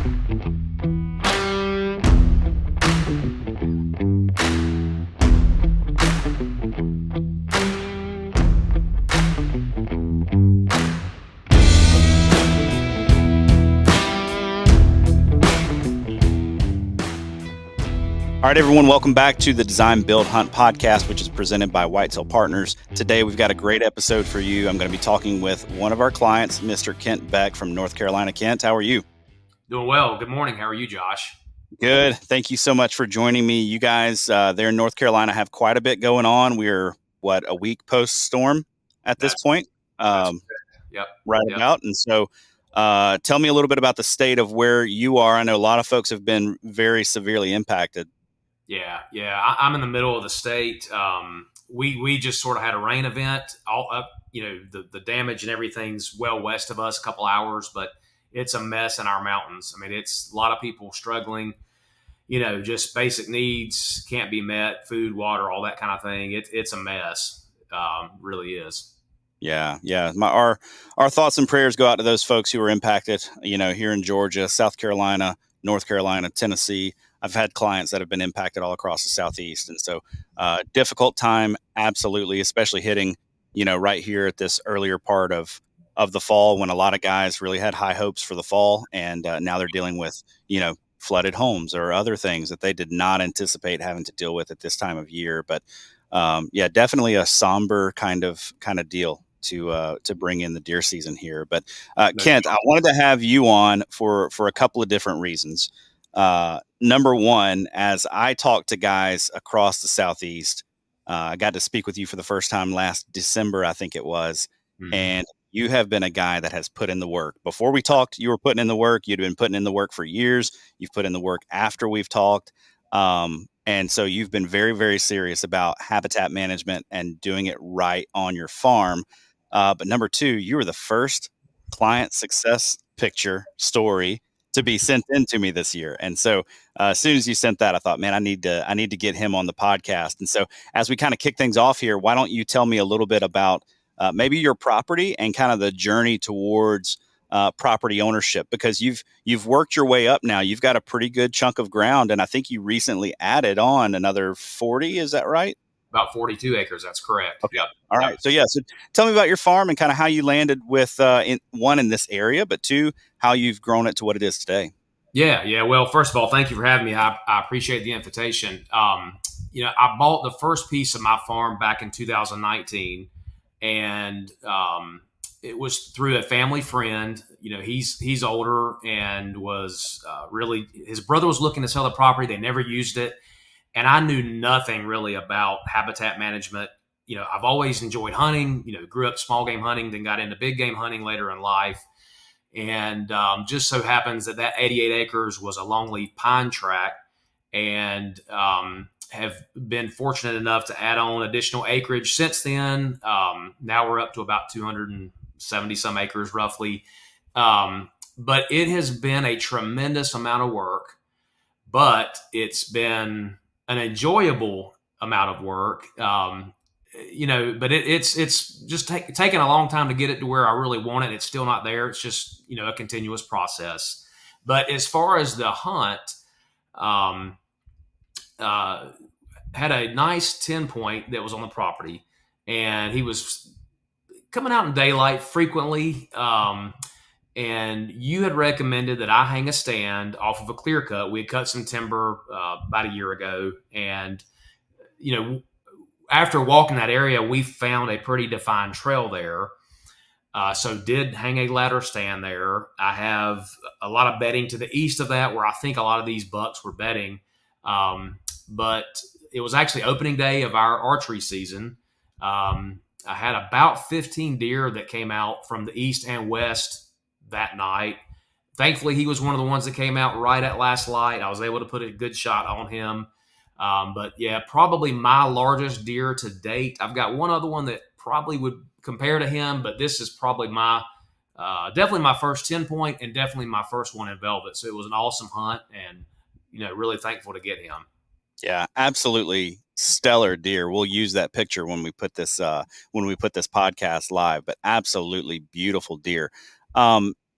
All right, everyone, welcome back to the Design Build Hunt podcast, which is presented by Whitetail Partners. Today, we've got a great episode for you. I'm going to be talking with one of our clients, Mr. Kent Beck from North Carolina. Kent, how are you? Doing well. Good morning. How are you, Josh? Good. Thank you so much for joining me. You guys there in North Carolina have quite a bit going on. We're, a week post-storm at this point? That's yep. Right Yep. about. And so tell me a little bit about the state of where you are. I know a lot of folks have been very severely impacted. Yeah. I'm in the middle of the state. We just sort of had a rain event. All up, the damage and everything's well west of us, a couple hours, but it's a mess in our mountains. I mean, it's a lot of people struggling. Just basic needs can't be met: food, water, all that kind of thing. It's a mess. Really is. Yeah. Our thoughts and prayers go out to those folks who were impacted. Here in Georgia, South Carolina, North Carolina, Tennessee. I've had clients that have been impacted all across the Southeast, and so difficult time, absolutely, especially hitting right here at this earlier part of the fall when a lot of guys really had high hopes for the fall, and now they're dealing with flooded homes or other things that they did not anticipate having to deal with at this time of year. But definitely a somber kind of deal to bring in the deer season here. But Kent, I wanted to have you on for a couple of different reasons. Number one, as I talk to guys across the Southeast, I got to speak with you for the first time last December, I think it was. Mm-hmm. And you have been a guy that has put in the work. Before we talked, you were putting in the work. You'd been putting in the work for years. You've put in the work after we've talked. And so you've been very, very serious about habitat management and doing it right on your farm. But number two, you were the first client success picture story to be sent in to me this year. And so as soon as you sent that, I thought, man, I need to get him on the podcast. And so as we kind of kick things off here, why don't you tell me a little bit about maybe your property and kind of the journey towards property ownership, because you've worked your way up now. You've got a pretty good chunk of ground, and I think you recently added on another 40. Is that right? About 42 acres. That's correct. Okay. Yep. All right. So so tell me about your farm and kind of how you landed with in this area, but two, how you've grown it to what it is today. Yeah. Well, first of all, thank you for having me. I appreciate the invitation. I bought the first piece of my farm back in 2019, and it was through a family friend. He's older and was really, his brother was looking to sell the property. They never used it. And I knew nothing really about habitat management. I've always enjoyed hunting, grew up small game hunting, then got into big game hunting later in life. And just so happens that 88 acres was a longleaf pine tract, and have been fortunate enough to add on additional acreage since then. Now we're up to about 270 some acres roughly. But it has been a tremendous amount of work, but it's been an enjoyable amount of work. But it's just taken a long time to get it to where I really want it. It's still not there. It's just, a continuous process. But as far as the hunt, had a nice 10 point that was on the property, and he was coming out in daylight frequently. And you had recommended that I hang a stand off of a clear cut. We had cut some timber about a year ago. And, after walking that area, we found a pretty defined trail there. So did hang a ladder stand there. I have a lot of bedding to the east of that where I think a lot of these bucks were bedding. But it was actually opening day of our archery season. I had about 15 deer that came out from the east and west that night. Thankfully, he was one of the ones that came out right at last light. I was able to put a good shot on him. But yeah, probably my largest deer to date. I've got one other one that probably would compare to him, but this is probably definitely my first 10 point and definitely my first one in velvet. So it was an awesome hunt, and, really thankful to get him. Yeah, absolutely stellar deer. We'll use that picture when we put this podcast live, but absolutely beautiful deer.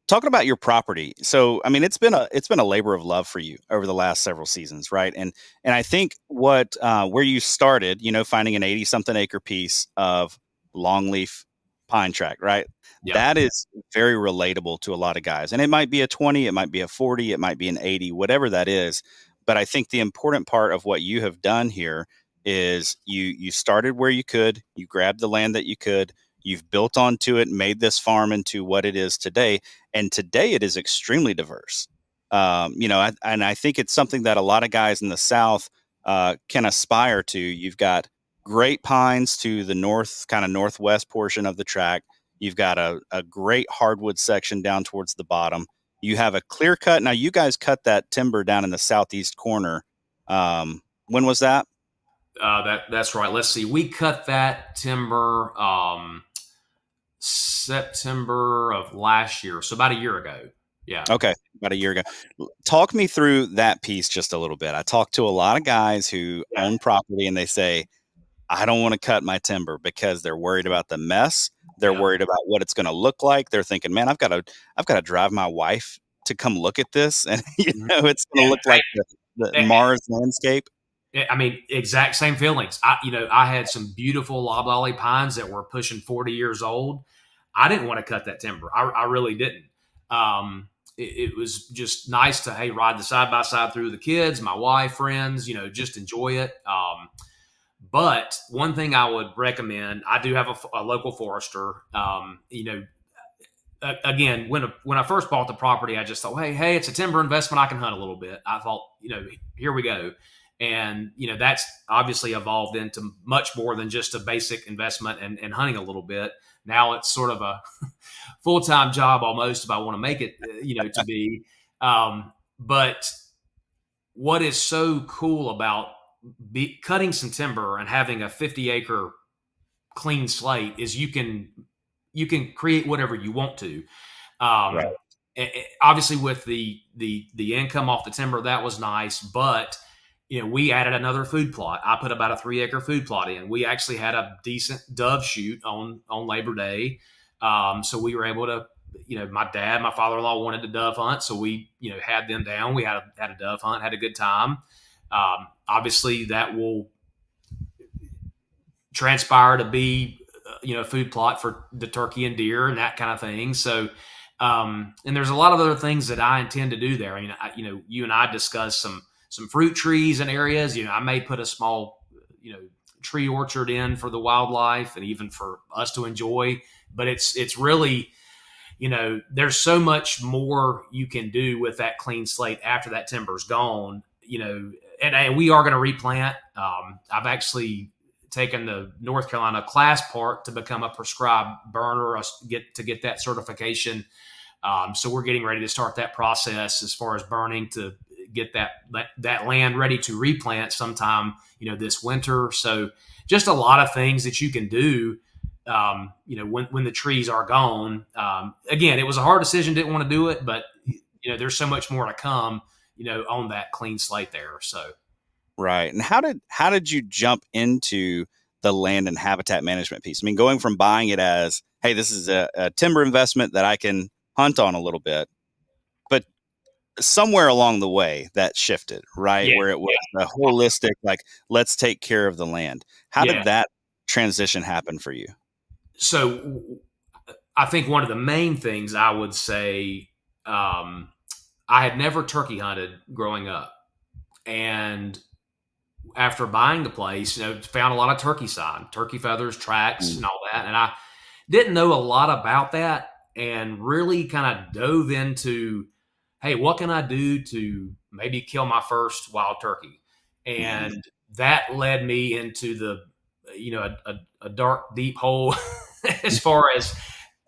talking about your property. So, I mean, it's been a labor of love for you over the last several seasons, right? And I think what where you started, finding an 80 something acre piece of longleaf pine tract, right? Yeah. That is very relatable to a lot of guys. And it might be a 20, it might be a 40, it might be an 80, whatever that is. But I think the important part of what you have done here is you started where you could, you grabbed the land that you could, you've built onto it, made this farm into what it is today, and today it is extremely diverse. And I think it's something that a lot of guys in the South can aspire to. You've got great pines to the north, kind of northwest portion of the track. You've got a great hardwood section down towards the bottom. You have a clear cut. Now, you guys cut that timber down in the southeast corner. When was that? That's right. Let's see. We cut that timber September of last year, so about a year ago. Yeah. Okay, about a year ago. Talk me through that piece just a little bit. I talk to a lot of guys who Yeah. own property and they say, I don't want to cut my timber because they're worried about the mess. They're Yeah. worried about what it's going to look like. They're thinking, man, I've got to drive my wife to come look at this, and Mhm. it's going to look like the Eh, Mars landscape. I mean, exact same feelings. I had some beautiful loblolly pines that were pushing 40 years old. I didn't want to cut that timber. I really didn't. It was just nice to, hey, ride the side by side through the kids, my wife, friends, just enjoy it. But one thing I would recommend, I do have a local forester. Again, when I first bought the property, I just thought, hey, it's a timber investment. I can hunt a little bit. I thought, here we go. And that's obviously evolved into much more than just a basic investment and hunting a little bit. Now it's sort of a full time job almost if I want to make it, to be. But what is so cool about cutting some timber and having a 50-acre clean slate is you can create whatever you want to. Right. Um, Obviously, with the income off the timber, that was nice, but we added another food plot. I put about a 3-acre food plot in. We actually had a decent dove shoot on Labor Day, so we were able to. My dad, my father-in-law wanted to dove hunt, so we had them down. We had a dove hunt, had a good time. Obviously, that will transpire to be a food plot for the turkey and deer and that kind of thing. So, and there's a lot of other things that I intend to do there. I mean, you and I discussed some fruit trees and areas. I may put a small tree orchard in for the wildlife and even for us to enjoy. But it's really there's so much more you can do with that clean slate after that timber's gone. And we are going to replant. I've actually taken the North Carolina class part to become a prescribed burner, get that certification. So we're getting ready to start that process as far as burning to get that land ready to replant sometime this winter. So just a lot of things that you can do. When the trees are gone. Again, it was a hard decision. Didn't want to do it, but there's so much more to come. On that clean slate there. So. Right. And how did you jump into the land and habitat management piece? I mean, going from buying it as, hey, this is a timber investment that I can hunt on a little bit, but somewhere along the way that shifted, right? Yeah, Where it was a holistic, like, let's take care of the land. How yeah. did that transition happen for you? So I think one of the main things I would say, I had never turkey hunted growing up, and after buying the place, found a lot of turkey sign, turkey feathers, tracks, Mm. and all that, and I didn't know a lot about that, and really kind of dove into, hey, what can I do to maybe kill my first wild turkey? Mhm. And that led me into a dark, deep hole as far as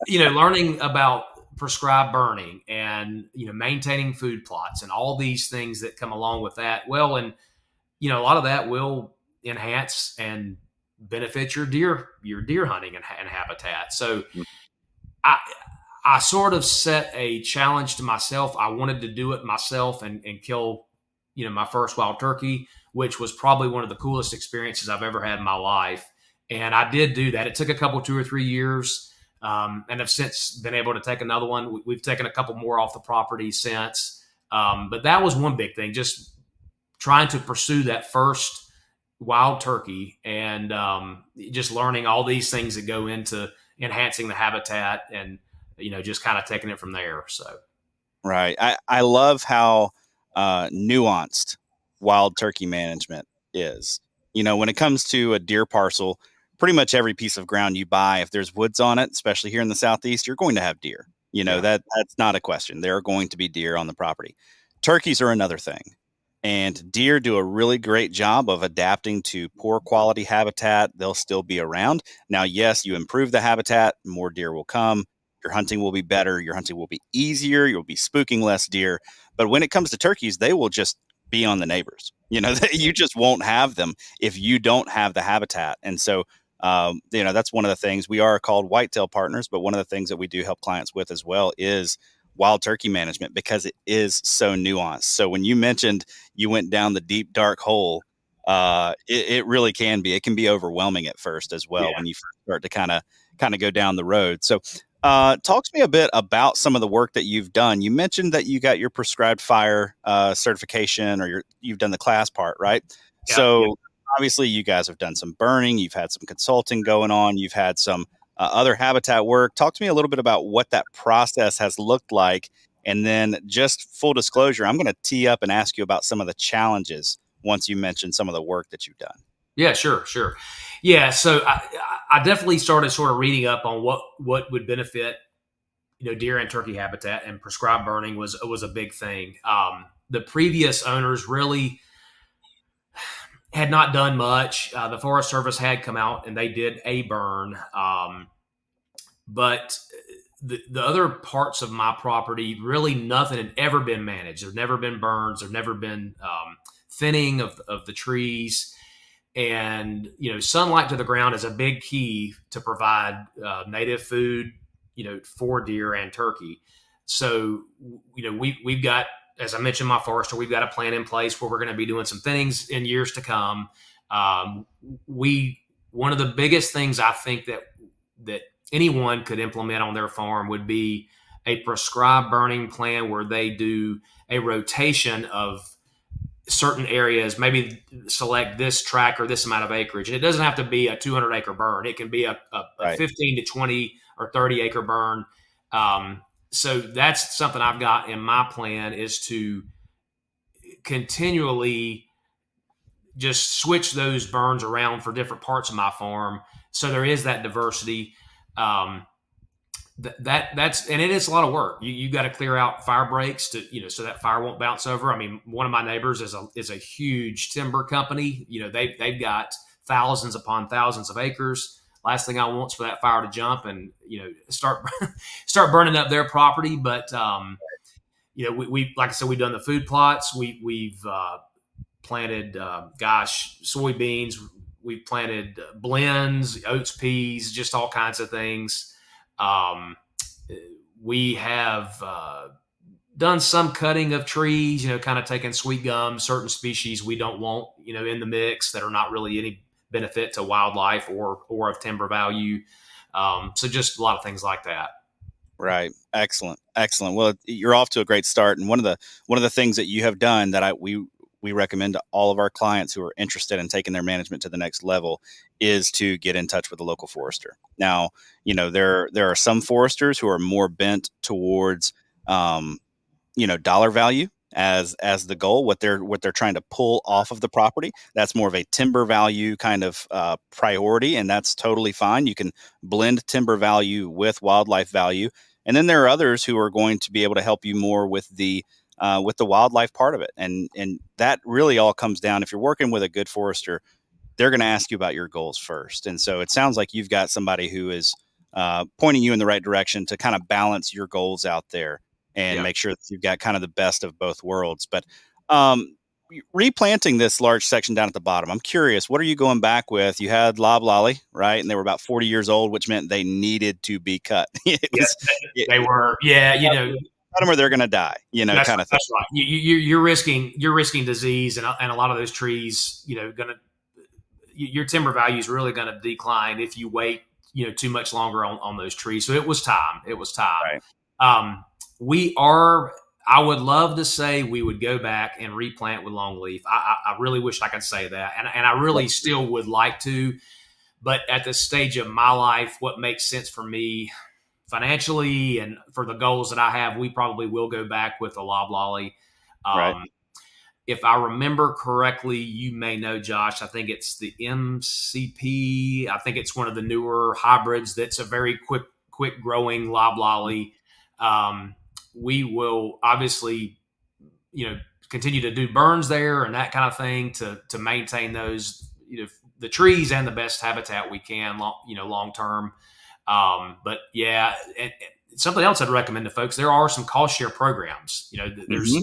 learning about prescribed burning and maintaining food plots and all these things that come along with that. Well, and a lot of that will enhance and benefit your deer hunting and habitat. So I I sort of set a challenge to myself. I wanted to do it myself and kill my first wild turkey, which was probably one of the coolest experiences I've ever had in my life. And I did do that. It took a couple 2 or 3 years. and have since been able to take another one. We've taken a couple more off the property since. But that was one big thing, just trying to pursue that first wild turkey, and just learning all these things that go into enhancing the habitat, and just kind of taking it from there. So Right. I love how nuanced wild turkey management is. When it comes to a deer parcel, pretty much every piece of ground you buy, if there's woods on it, especially here in the Southeast, you're going to have deer. yeah, That's not a question. There are going to be deer on the property. Turkeys are another thing. And deer do a really great job of adapting to poor quality habitat. They'll still be around. Now, yes, you improve the habitat, more deer will come. Your hunting will be better. Your hunting will be easier. You'll be spooking less deer. But when it comes to turkeys, they will just be on the neighbors. You just won't have them if you don't have the habitat. And so, that's one of the things. We are called Whitetail partners, but one of the things that we do help clients with as well is wild turkey management, because it is so nuanced. So when you mentioned you went down the deep dark hole, it really can be. It can be overwhelming at first as well yeah, when you start to kind of go down the road. So talk to me a bit about some of the work that you've done. You mentioned that you got your prescribed fire certification, or you've done the class part, right? yeah, yeah. So obviously you guys have done some burning, you've had some consulting going on, you've had some other habitat work. Talk to me a little bit about what that process has looked like. And then, just full disclosure, I'm going to tee up and ask you about some of the challenges once you mention some of the work that you've done. Yeah, sure, sure. Yeah, so I definitely started sort of reading up on what would benefit deer and turkey habitat, and prescribed burning was a big thing. The previous owners really had not done much. The Forest Service had come out and they did a burn, but the other parts of my property, really nothing had ever been managed. There'd never been burns. There'd never been thinning of the trees. And sunlight to the ground is a big key to provide native food for deer and turkey. So we've got, as I mentioned, my forester, we've got a plan in place where we're going to be doing some things in years to come. We One of the biggest things I think that anyone could implement on their farm would be a prescribed burning plan, where they do a rotation of certain areas, maybe select this tract or this amount of acreage. And it doesn't have to be a 200-acre burn. It can be a Right. 15 to 20 or 30-acre burn. So that's something I've got in my plan, is to continually just switch those burns around for different parts of my farm, so there is that diversity. That's and it is a lot of work. You got to clear out fire breaks so that fire won't bounce over. I mean, one of my neighbors is a huge timber company. They've got thousands upon thousands of acres. Last thing I want is for that fire to jump and start start burning up their property. But we like I said, we've done the food plots. We've planted soybeans. We've planted blends, oats, peas, just all kinds of things. We have done some cutting of trees, kind of taking sweet gum, certain species we don't want, in the mix, that are not really any benefit to wildlife or of timber value. So just a lot of things like that. Right. Excellent. Excellent. Well, you're off to a great start. And one of the things that you have done that we recommend to all of our clients who are interested in taking their management to the next level is to get in touch with a local forester. Now, there are some foresters who are more bent towards dollar value as the goal, what they're trying to pull off of the property. That's more of a timber value kind of priority, and that's totally fine. You can blend timber value with wildlife value. And then there are others who are going to be able to help you more with the wildlife part of it. And that really all comes down, if you're working with a good forester, they're going to ask you about your goals first. And so it sounds like you've got somebody who is pointing you in the right direction to kind of balance your goals out there and Yeah. make sure that you've got kind of the best of both worlds. But replanting this large section down at the bottom, I'm curious, what are you going back with? You had loblolly, right? And they were about 40 years old, which meant they needed to be cut. It Yeah, was, they were. Yeah, cut them or they're going to die, that's kind of thing. that's right. You're risking disease, and a lot of those trees, your timber value is really going to decline if you wait too much longer on those trees. So it was time. It was time. Right. Um, we are. I would love to say we would go back and replant with longleaf. I really wish I could say that, and I Right. really still would like to. But at this stage of my life, what makes sense for me financially and for the goals that I have, we probably will go back with a loblolly. Right. Um, if I remember correctly, you may know, Josh, I think it's the MCP. I think it's one of the newer hybrids that's a very quick growing loblolly. Um, we will obviously, continue to do burns there and that kind of thing to maintain those, the trees and the best habitat we can, long term. But yeah, and something else I'd recommend to folks: there are some cost share programs. Hmm. There's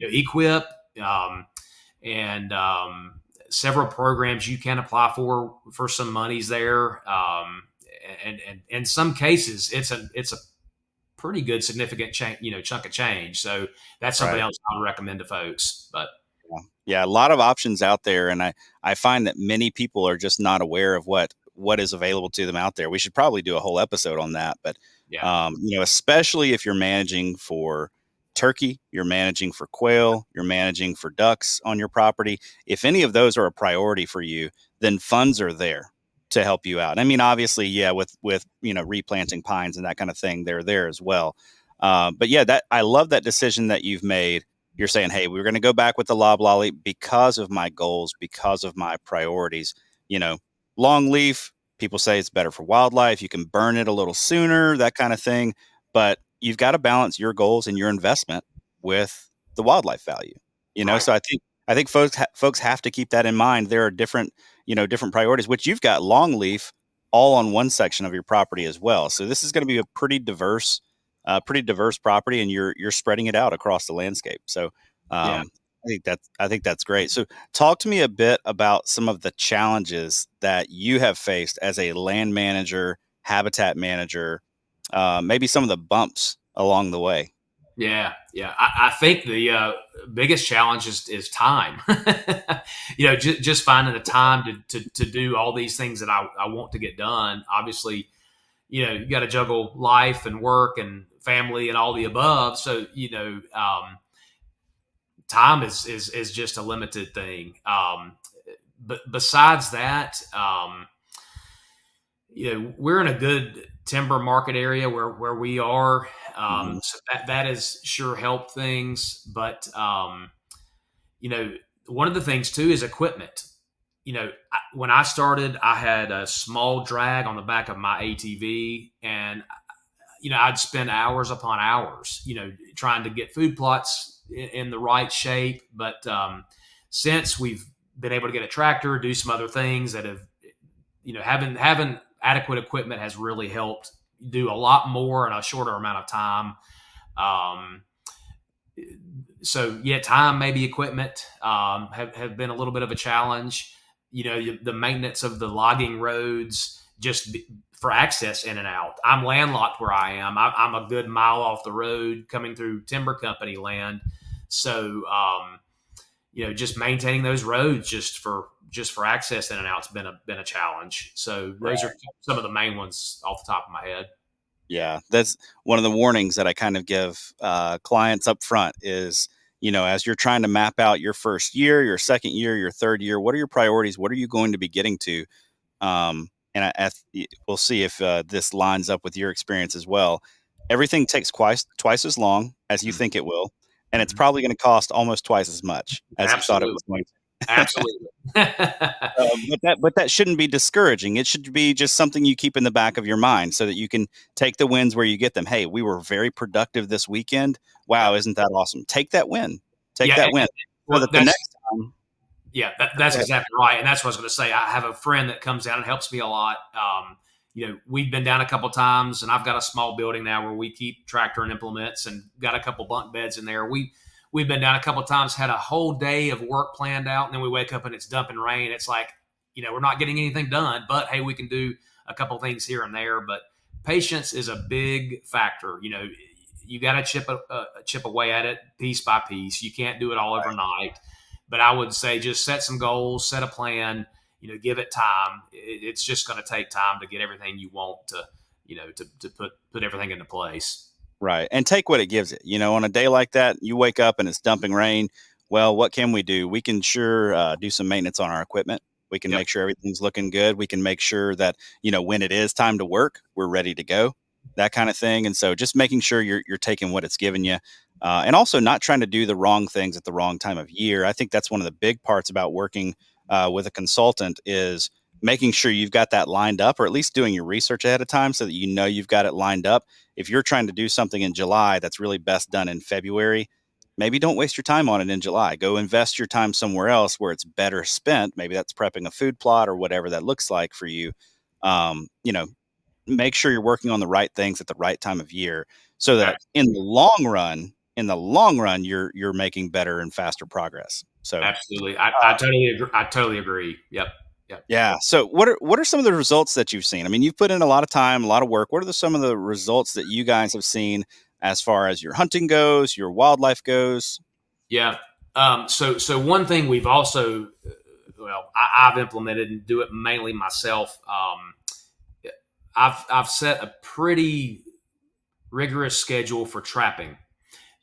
Equip, um, and several programs you can apply for some monies there. And in some cases, it's a pretty good significant chunk of change. So that's something Right. else I would recommend to folks. But Yeah. Yeah, a lot of options out there, and I find that many people are just not aware of what is available to them out there. We should probably do a whole episode on that, but yeah, especially if you're managing for turkey, you're managing for quail, you're managing for ducks on your property. If any of those are a priority for you, then funds are there to help you out. I mean, obviously, yeah, with replanting pines and that kind of thing, they're there as well. But yeah, that I love that decision that you've made. You're saying, hey, we're going to go back with the loblolly because of my goals, because of my priorities. You know, long leaf, people say it's better for wildlife. You can burn it a little sooner, that kind of thing. But you've got to balance your goals and your investment with the wildlife value. right, So I think folks have to keep that in mind. There are different priorities, which you've got long leaf all on one section of your property as well. So this is going to be a pretty diverse property, and you're spreading it out across the landscape. So yeah. I think that's great. So talk to me a bit about some of the challenges that you have faced as a land manager, habitat manager, maybe some of the bumps along the way. Yeah, yeah. I think the biggest challenge is time. Just finding the time to do all these things that I want to get done. Obviously, you got to juggle life and work and family and all the above. So time is just a limited thing. But besides that, we're in a good timber market area where we are. Hmm. So that has sure helped things. But you know, one of the things too is equipment. When I started, I had a small drag on the back of my ATV, and I'd spend hours upon hours, trying to get food plots in the right shape. But since we've been able to get a tractor, do some other things that have, having adequate equipment has really helped do a lot more in a shorter amount of time. Um, so yeah, time, maybe equipment, have been a little bit of a challenge. The maintenance of the logging roads, for access in and out. I'm landlocked where I am. I'm a good mile off the road coming through timber company land. So, just maintaining those roads just for access in and out has been a challenge. So those are some of the main ones off the top of my head. Yeah, that's one of the warnings that I kind of give clients up front is, as you're trying to map out your first year, your second year, your third year, what are your priorities? What are you going to be getting to? And we'll see if this lines up with your experience as well. Everything takes twice as long as you think it will, and it's Mm-hmm. probably going to cost almost twice as much as you thought it Absolutely. was going to. Absolutely. But that shouldn't be discouraging. It should be just something you keep in the back of your mind so that you can take the wins where you get them. Hey, we were very productive this weekend. Yep. Wow, isn't that awesome? Take that win. Take Yeah. that win so Well, that the next time. yeah, that's Go ahead. exactly right. And that's what I was going to say. I have a friend that comes down and helps me a lot. We've been down a couple times, and I've got a small building now where we keep tractor and implements, and got a couple bunk beds in there. We've been down a couple times, had a whole day of work planned out, and then we wake up and it's dumping rain. It's like, we're not getting anything done, but hey, we can do a couple things here and there. But patience is a big factor. You got to chip away at it piece by piece. You can't do it all overnight. But I would say just set some goals, set a plan. give it time. It's just going to take time to get everything you want to, to put everything into place. Right. And take what it gives it. On a day like that, you wake up and it's dumping rain. Well, what can we do? We can sure do some maintenance on our equipment. We can Yep. make sure everything's looking good. We can make sure that, when it is time to work, we're ready to go, that kind of thing. And so just making sure you're taking what it's given you. And also not trying to do the wrong things at the wrong time of year. I think that's one of the big parts about working with a consultant is making sure you've got that lined up, or at least doing your research ahead of time so that you've got it lined up. If you're trying to do something in July that's really best done in February, maybe don't waste your time on it in July. Go invest your time somewhere else where it's better spent. Maybe that's prepping a food plot or whatever that looks like for you. Um, you know, Make sure you're working on the right things at the right time of year so that in the long run, you're making better and faster progress. So Absolutely. I totally agree. I totally agree. Yep. Yep. yeah. So what are some of the results that you've seen? I mean, you've put in a lot of time, a lot of work. What are some of the results that you guys have seen as far as your hunting goes, your wildlife goes? Yeah. So one thing we've also, I've implemented and do it mainly myself. I've set a pretty rigorous schedule for trapping.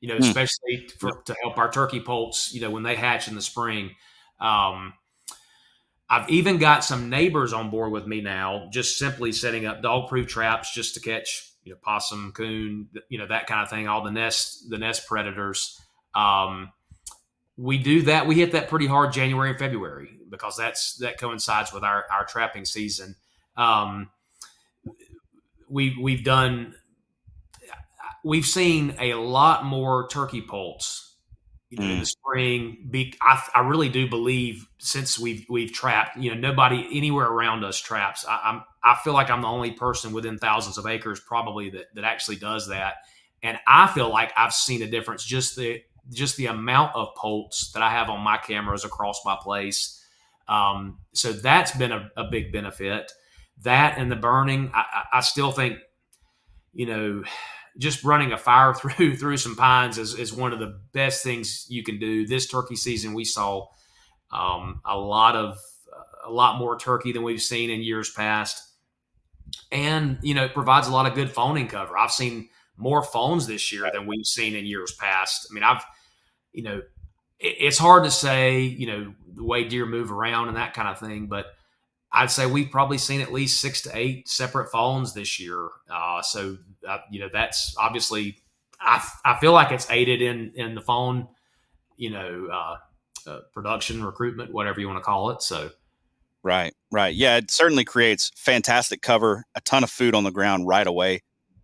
Hmm. Especially Yep. to help our turkey poults. When they hatch in the spring. Um, I've even got some neighbors on board with me now, just simply setting up dog-proof traps just to catch, possum, coon, that kind of thing. All the nest predators. Um, we do that. We hit that pretty hard January and February because that coincides with our trapping season. Um, we've done. We've seen a lot more turkey poults in the Mm. spring. I really do believe since we've trapped, nobody anywhere around us traps. I feel like I'm the only person within thousands of acres probably that actually does that, and I feel like I've seen a difference just the amount of poults that I have on my cameras across my place. So that's been a big benefit. That and the burning, I still think you know, just running a fire through some pines is one of the best things you can do. This turkey season, we saw a lot more turkey than we've seen in years past, and it provides a lot of good phoning cover. I've seen more phones this year than we've seen in years past. I mean, you know, it's hard to say, the way deer move around and that kind of thing, but I'd say we've probably seen at least 6 to 8 separate phones this year. That's obviously, I feel like it's aided in the phone, production, recruitment, whatever you want to call it. So, Right, right. Yeah, it certainly creates fantastic cover, a ton of food on the ground right away,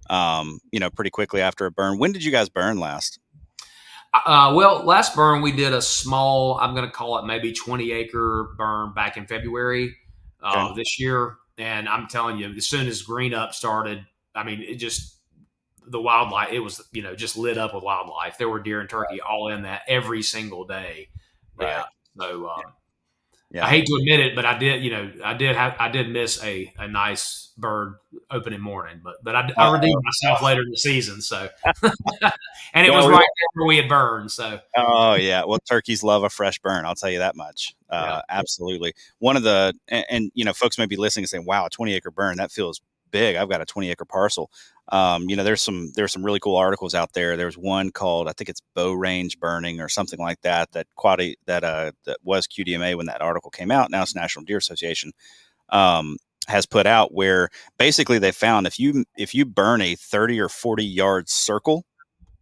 pretty quickly after a burn. When did you guys burn last? well, last burn we did a small, I'm going to call it maybe 20-acre burn back in February Okay. this year. And I'm telling you, as soon as green up started, I mean, it just, the wildlife, it was, just lit up with wildlife. There were deer and turkey all in that every single day. Yeah. Right. So, I Yeah. hate to admit it, but I did miss a nice bird opening morning, but I redeemed myself later in the season. So, and it Yeah, was we right there where we had burned. So, Oh yeah, well, turkeys love a fresh burn. I'll tell you that much. yeah. Absolutely. One of the and folks may be listening and saying, "Wow, a 20-acre burn that feels big." I've got a 20-acre parcel. There's some really cool articles out there. There's one called, I think it's bow range burning or something like that. That was QDMA when that article came out. Now it's National Deer Association. Um, has put out where basically they found if you burn a 30 or 40-yard circle,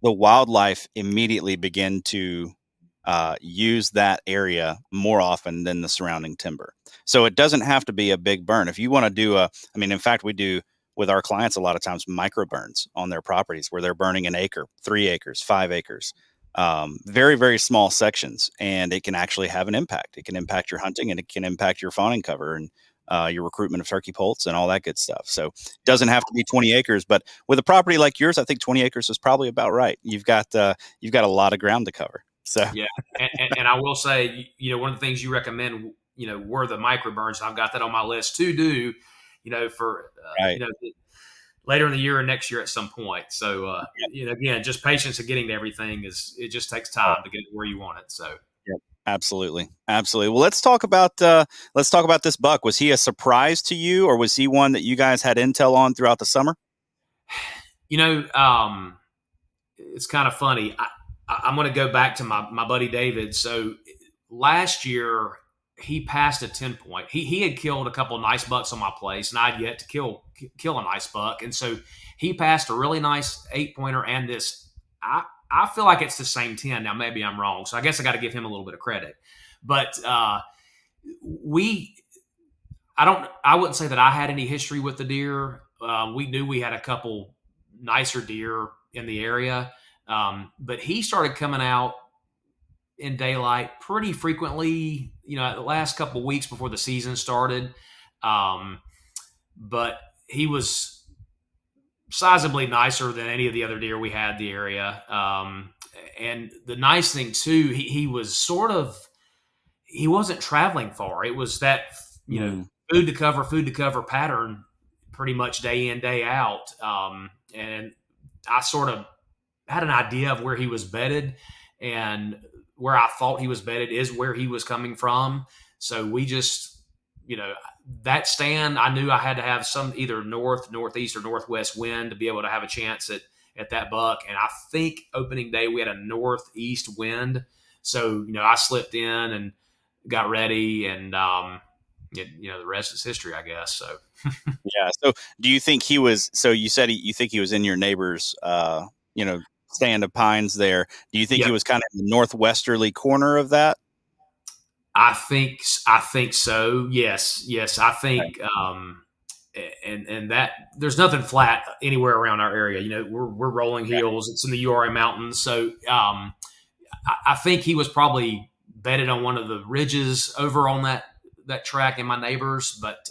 the wildlife immediately begin to use that area more often than the surrounding timber. So it doesn't have to be a big burn. If you want to I mean, in fact, we do with our clients a lot of times micro burns on their properties where they're burning an acre, 3 acres, 5 acres, very, very small sections. And it can actually have an impact. It can impact your hunting and it can impact your fawning cover and your recruitment of turkey poults and all that good stuff. So it doesn't have to be 20 acres, but with a property like yours, I think 20 acres is probably about right. You've got a lot of ground to cover. So Yeah, and I will say, one of the things you recommend, were the microburns. I've got that on my list to do, for right. later in the year and next year at some point. So, again, just patience in getting to everything it just takes time to get where you want it. So, Yep. Absolutely. Absolutely. Well, let's talk about this buck. Was he a surprise to you, or was he one that you guys had intel on throughout the summer? You know, it's kind of funny. I'm going to go back to my buddy David. So last year he passed a 10 point. He had killed a couple of nice bucks on my place, and I'd yet to kill a nice buck. And so he passed a really nice 8 pointer and this. I feel like it's the same 10. Now maybe I'm wrong, so I guess I got to give him a little bit of credit. But we I wouldn't say that I had any history with the deer. We knew we had a couple nicer deer in the area, but he started coming out in daylight pretty frequently. The last couple of weeks before the season started, but he was sizably nicer than any of the other deer we had in the area. And the nice thing too, he was he wasn't traveling far. It was that food to cover pattern pretty much day in, day out. And I sort of had an idea of where he was bedded, and where I thought he was bedded is where he was coming from. So we just, that stand, I knew I had to have some either north, northeast, or northwest wind to be able to have a chance at that buck. And I think opening day we had a northeast wind. So, I slipped in and got ready, and the rest is history, I guess. So Yeah. So do you think he was? So you said you think he was in your neighbor's, stand of pines there. Do you think yeah, he was kind of in the northwesterly corner of that? I think so. Yes, yes. I think, and that there's nothing flat anywhere around our area. We're rolling hills. It's in the URA mountains, so I think he was probably bedded on one of the ridges over on that track in my neighbor's, but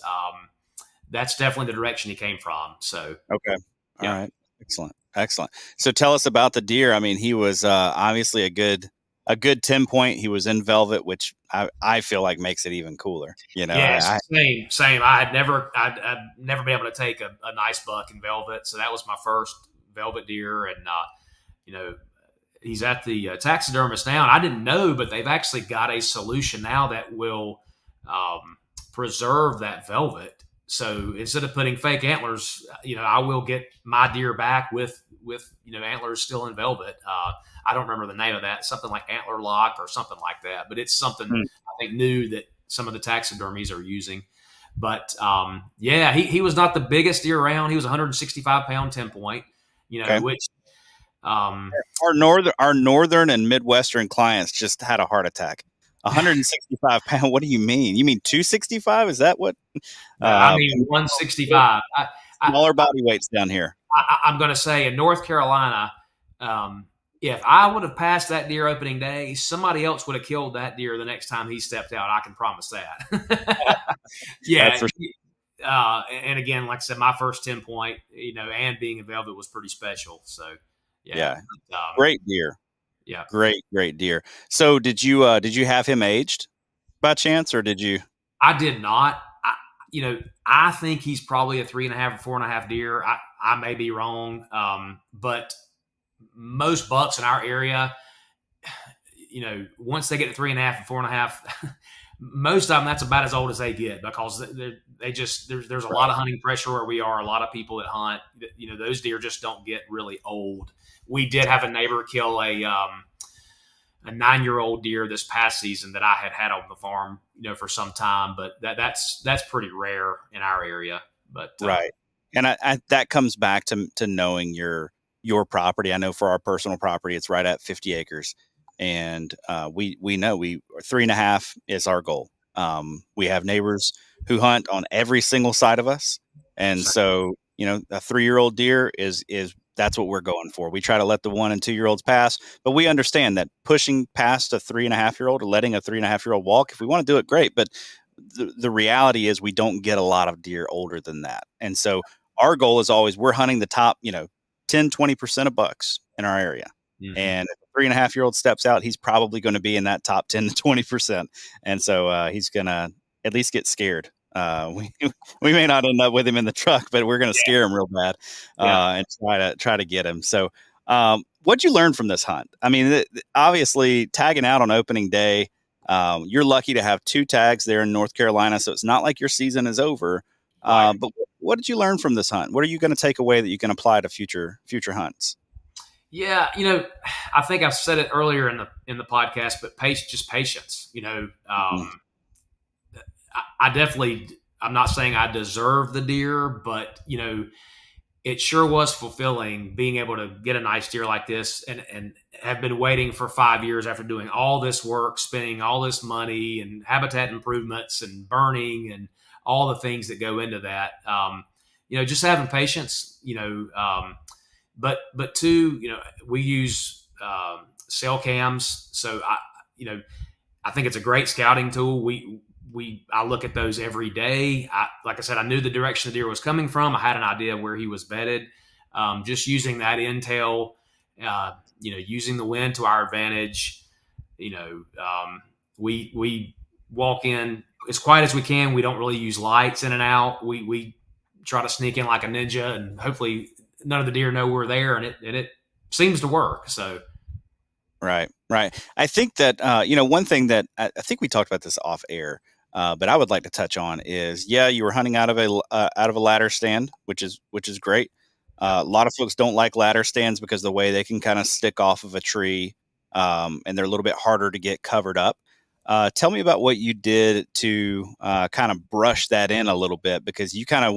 that's definitely the direction he came from. So Okay. All yeah. right. Excellent. Excellent. So tell us about the deer. I mean, he was obviously a good 10 point. He was in velvet, which I feel like makes it even cooler. Yes, same. I'd never been able to take a nice buck in velvet, so that was my first velvet deer, and you know, he's at the taxidermist now, and I didn't know, but they've actually got a solution now that will preserve that velvet. So instead of putting fake antlers, I will get my deer back with antlers still in velvet. I don't remember the name of that, something like antler lock or something like that, but it's something I think new that some of the taxidermies are using. But yeah, he was not the biggest deer around. He was 165-pound 10 point, Okay. which Our northern and midwestern clients just had a heart attack. 165 pound. What do you mean? You mean 265? Is that what? no, I Uh, mean 165. Smaller body weights down here. I'm going to say in North Carolina, if I would have passed that deer opening day, somebody else would have killed that deer the next time he stepped out. I can promise that. That's Yeah. for And again, like I said, my first 10 point, and being in velvet was pretty special. So, yeah. Yeah. Um, Great deer. yeah. Great deer. So did you have him aged by chance, or did you? I did not. I think he's probably a 3.5 or 4.5 deer. I may be wrong. But most bucks in our area, once they get to 3.5 and 4.5, most of them that's about as old as they get, because they just there's a Right. lot of hunting pressure where we are. A lot of people that hunt, those deer just don't get really old. We did have a neighbor kill a 9-year-old deer this past season that I had on the farm, for some time, but that's pretty rare in our area. But Right. And that comes back to knowing your property. I know for our personal property, it's right at 50 acres, and we know 3.5 is our goal. We have neighbors who hunt on every single side of us, and so a 3-year-old deer is that's what we're going for. We try to let the 1 and 2-year-olds pass, but we understand that pushing past a 3.5-year-old or letting a 3.5-year-old walk, if we want to do it, great. But the reality is we don't get a lot of deer older than that. And so our goal is always we're hunting the top, 10, 20% of bucks in our area. mhm. And if a 3.5-year-old steps out, he's probably going to be in that top 10 to 20%. And so he's going to at least get scared. We may not end up with him in the truck, but we're going to scare him real bad Yeah. and try to get him. So what'd you learn from this hunt? I mean, obviously tagging out on opening day, You're lucky to have 2 tags there in North Carolina, so it's not like your season is over. Right. But what did you learn from this hunt? What are you going to take away that you can apply to future hunts? Yeah, I think I've said it earlier in the podcast, but just patience. Mhm. I definitely. I'm not saying I deserve the deer, but it sure was fulfilling being able to get a nice deer like this, and have been waiting for 5 years after doing all this work, spending all this money and habitat improvements and burning and all the things that go into that. Just having patience. But two, we use cell cams, so I think it's a great scouting tool. I look at those every day. Like I said, I knew the direction the deer was coming from. I had an idea where he was bedded. Just using that intel, using the wind to our advantage. We walk in as quiet as we can. We don't really use lights in and out. We try to sneak in like a ninja, and hopefully none of the deer know we're there, and it seems to work. So Right, right. I think that one thing that I think we talked about this off air, but I would like to touch on is, yeah, you were hunting out of a ladder stand, which is great. A lot of folks don't like ladder stands because the way they can kind of stick off of a tree, and they're a little bit harder to get covered up. Tell me about what you did to kind of brush that in a little bit, because you kind of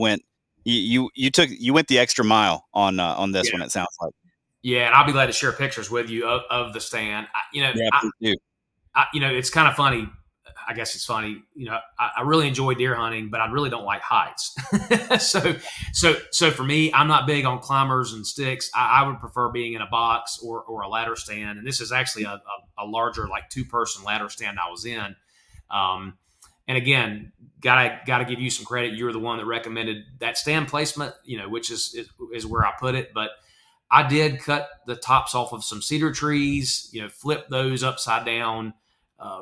you went the extra mile on this yeah, one. It sounds like. yeah, and I'll be glad to share pictures with you of the stand. Yeah, please do. It's kind of funny. I guess it's funny. I really enjoy deer hunting, but I really don't like heights. so for me, I'm not big on climbers and sticks. I would prefer being in a box or a ladder stand. And this is actually a larger, like 2-person ladder stand I was in. Um, and again, gotta give you some credit. You were the one that recommended that stand placement. Which is where I put it, but I did cut the tops off of some cedar trees, flip those upside down,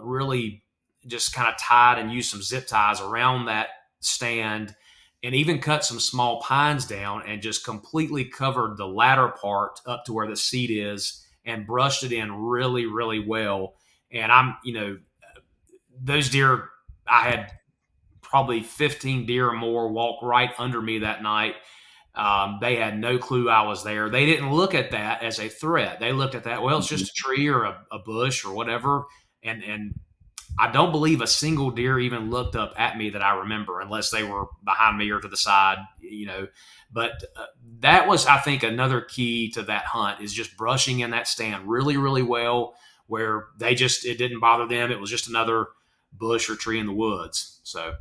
really just kind of tied and used some zip ties around that stand, and even cut some small pines down and just completely covered the latter part up to where the seat is and brushed it in really, really well. And those deer, I had probably 15 deer or more walk right under me that night. They had no clue I was there. They didn't look at that as a threat. They looked at that, well, it's Mhm. just a tree or a bush or whatever. And I don't believe a single deer even looked up at me that I remember, unless they were behind me or to the side. But that was, I think, another key to that hunt is just brushing in that stand really, really well, where it didn't bother them. It was just another bush or tree in the woods. So,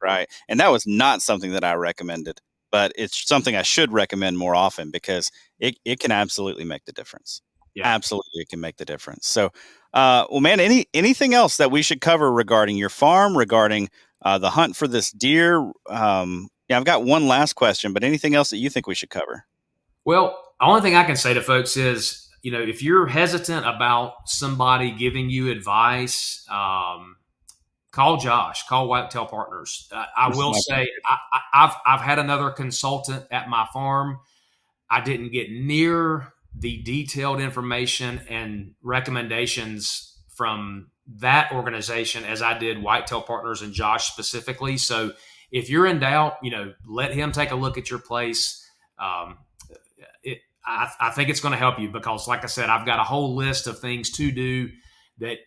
Right. And that was not something that I recommended, but it's something I should recommend more often, because it can absolutely make the difference. yeah. Absolutely, it can make the difference. So, well, man, anything else that we should cover regarding your farm, regarding the hunt for this deer? Yeah, I've got one last question, but anything else that you think we should cover? Well, the only thing I can say to folks is, if you're hesitant about somebody giving you advice, call Josh, call Whitetail Partners. I will say, I've had another consultant at my farm. I didn't get near the detailed information and recommendations from that organization as I did Whitetail Partners and Josh specifically. So if you're in doubt, let him take a look at your place. Um, I think it's going to help you because, like I said, I've got a whole list of things to do that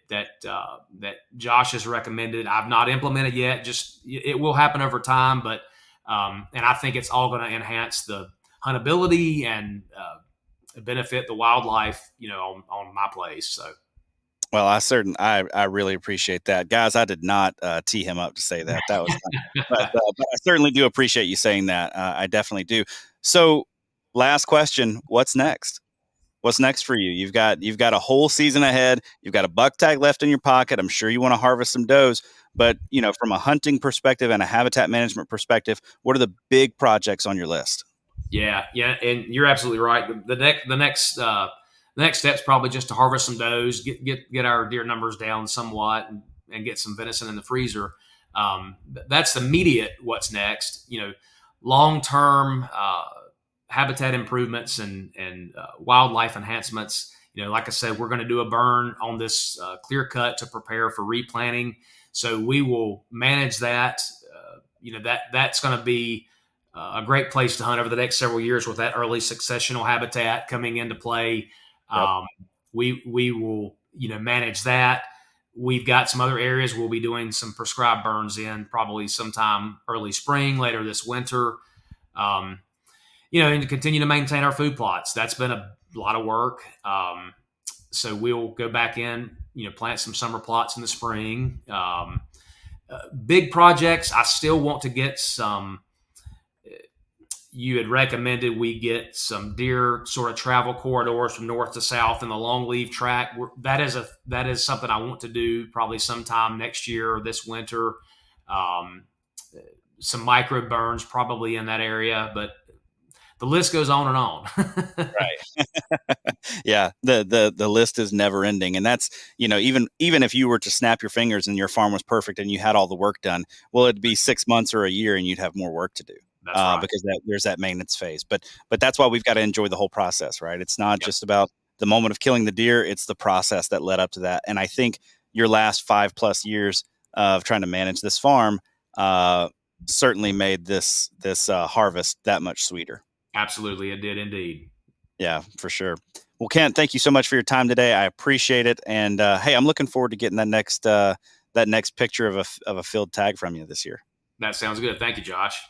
Josh has recommended. I've not implemented yet. Just it will happen over time, but and I think it's all going to enhance the huntability and benefit the wildlife, on my place. So. Well, I really appreciate that, guys. I did not tee him up to say that. That was, but I certainly do appreciate you saying that. I definitely do. So, last question: what's next? What's next for you? You've got a whole season ahead. You've got a buck tag left in your pocket. I'm sure you want to harvest some does, but from a hunting perspective and a habitat management perspective, what are the big projects on your list? Yeah, yeah, and you're absolutely right. The next step's probably just to harvest some does, get our deer numbers down somewhat, and get some venison in the freezer. That's the immediate what's next. Long term habitat improvements and wildlife enhancements. like I said, we're going to do a burn on this clear cut to prepare for replanting. So we will manage that. That's going to be a great place to hunt over the next several years with that early successional habitat coming into play. Yep. Um, we will manage that. We've got some other areas we'll be doing some prescribed burns in probably sometime early spring, later this winter. Um, and to continue to maintain our food plots. That's been a lot of work. So we'll go back in, plant some summer plots in the spring. Big projects, I still want to get some. You had recommended we get some deer sort of travel corridors from north to south in the long leaf track. That is something I want to do probably sometime next year or this winter. Um, some micro burns probably in that area, but the list goes on and on. Right. Yeah, the list is never ending, and that's even if you were to snap your fingers and your farm was perfect and you had all the work done, well, it'd be 6 months or a year, and you'd have more work to do. That's right. Because there's that maintenance phase, but that's why we've got to enjoy the whole process, right? It's not Yep. just about the moment of killing the deer; it's the process that led up to that. And I think your last 5+ years of trying to manage this farm certainly made this harvest that much sweeter. Absolutely, it did indeed. Yeah, for sure. Well, Kent, thank you so much for your time today. I appreciate it. And hey, I'm looking forward to getting that next picture of a field tag from you this year. That sounds good. Thank you, Josh.